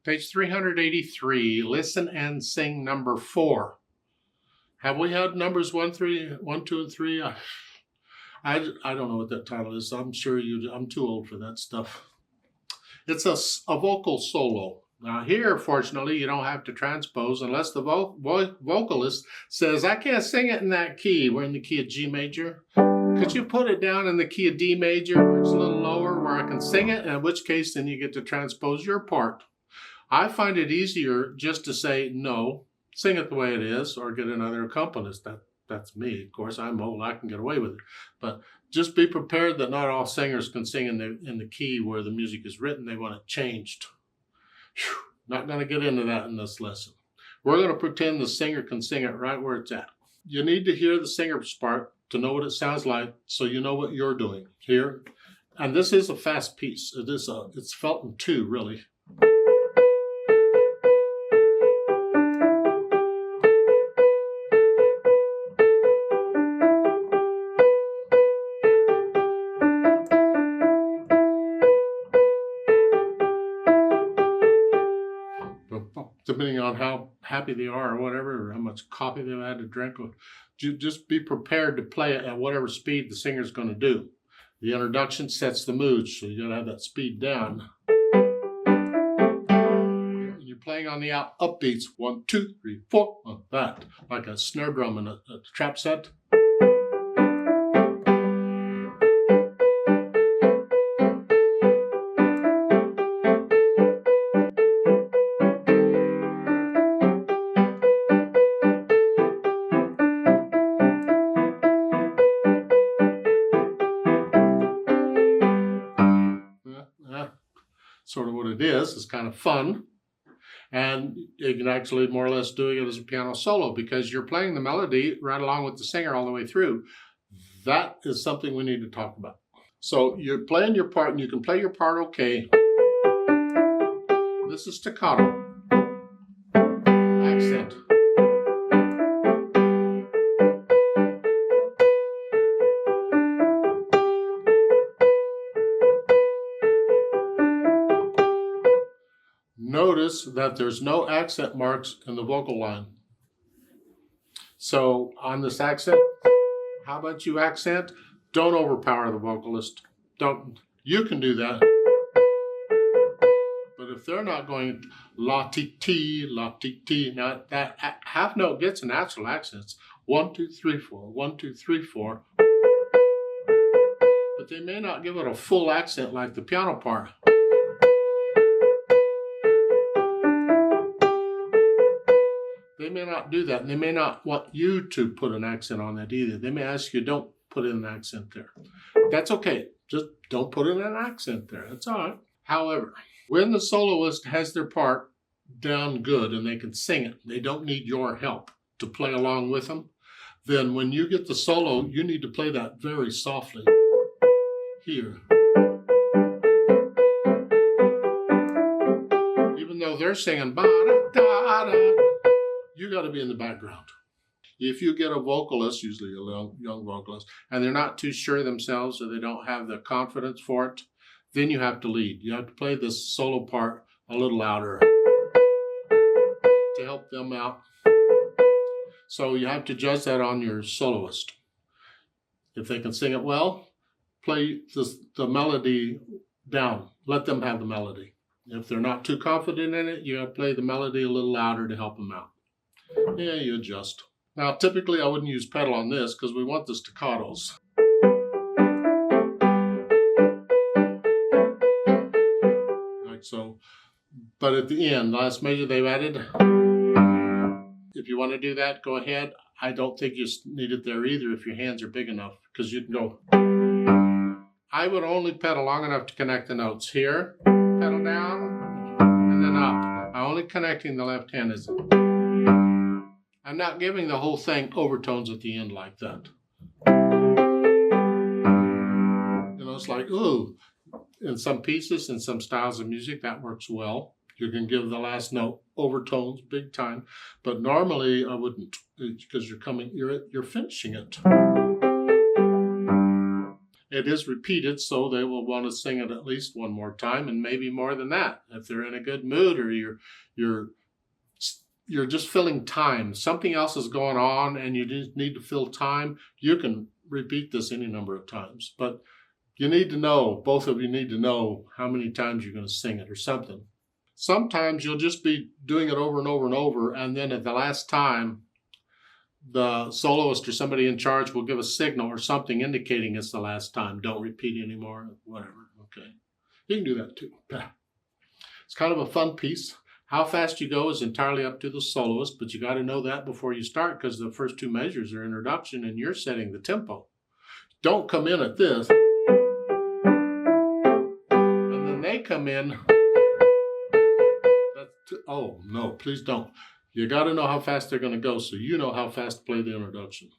Page 383, listen and sing number 4. Have we had numbers 1, 2, and 3? I don't know what that title is. I'm sure I'm too old for that stuff. It's a vocal solo. Now here, fortunately, you don't have to transpose unless the vocalist says, I can't sing it in that key. We're in the key of G major. Could you put it down in the key of D major where it's a little lower where I can sing it? In which case, then you get to transpose your part. I find it easier just to say, no, sing it the way it is, or get another accompanist. That's me, of course. I'm old, I can get away with it. But just be prepared that not all singers can sing in the key where the music is written. They want it changed. Whew, not going to get into that in this lesson. We're going to pretend the singer can sing it right where it's at. You need to hear the singer's part to know what it sounds like so you know what you're doing here. And this is a fast piece. It's felt in 2, really. Depending on how happy they are or whatever, or how much coffee they've had to drink, just be prepared to play it at whatever speed the singer's going to do. The introduction sets the mood, so you got to have that speed down. You're playing on the upbeats, 1, 2, 3, 4, like that, like a snare drum in a trap set. Sort of what it is. It's kind of fun. And you can actually more or less doing it as a piano solo because you're playing the melody right along with the singer all the way through. That is something we need to talk about. So you're playing your part and you can play your part okay. This is staccato. Accent. Notice that there's no accent marks in the vocal line. So on this accent, how about you accent? Don't overpower the vocalist. You can do that. But if they're not going la-ti-ti, la-ti-ti, now that half note gets a natural accent. 1, 2, 3, 4, 1, 2, 3, 4. But they may not give it a full accent like the piano part. They may not do that, and they may not want you to put an accent on that either. They may ask you, don't put in an accent there. That's okay. Just don't put in an accent there. That's all right. However, when the soloist has their part down good and they can sing it, they don't need your help to play along with them, then when you get the solo, you need to play that very softly. Here. Even though they're singing ba-da-da-da, you got to be in the background. If you get a vocalist, usually a young vocalist, and they're not too sure themselves or they don't have the confidence for it, then you have to lead. You have to play this solo part a little louder to help them out. So you have to judge that on your soloist. If they can sing it well, play the melody down. Let them have the melody. If they're not too confident in it, you got to play the melody a little louder to help them out. Yeah, you adjust. Now, typically I wouldn't use pedal on this because we want the staccatos. Like so. But at the end, last measure they've added. If you want to do that, go ahead. I don't think you need it there either if your hands are big enough because you can go. I would only pedal long enough to connect the notes. Here, pedal down, and then up. I'm only connecting the left hand as I'm not giving the whole thing overtones at the end like that. You know, it's like, ooh, in some pieces, in some styles of music, that works well. You can give the last note overtones big time, but normally I wouldn't because you're finishing it. it is repeated, so they will want to sing it at least one more time, and maybe more than that if they're in a good mood, or you're just filling time. Something else is going on and you just need to fill time. You can repeat this any number of times, but you need to know, both of you need to know how many times you're going to sing it or something. Sometimes you'll just be doing it over and over and over, and then at the last time, the soloist or somebody in charge will give a signal or something indicating it's the last time. Don't repeat anymore, whatever. Okay. You can do that too. It's kind of a fun piece. How fast you go is entirely up to the soloist, but you got to know that before you start, because the first two measures are introduction and you're setting the tempo. Don't come in at this, and then they come in. Oh, no, please don't. You got to know how fast they're going to go so you know how fast to play the introduction.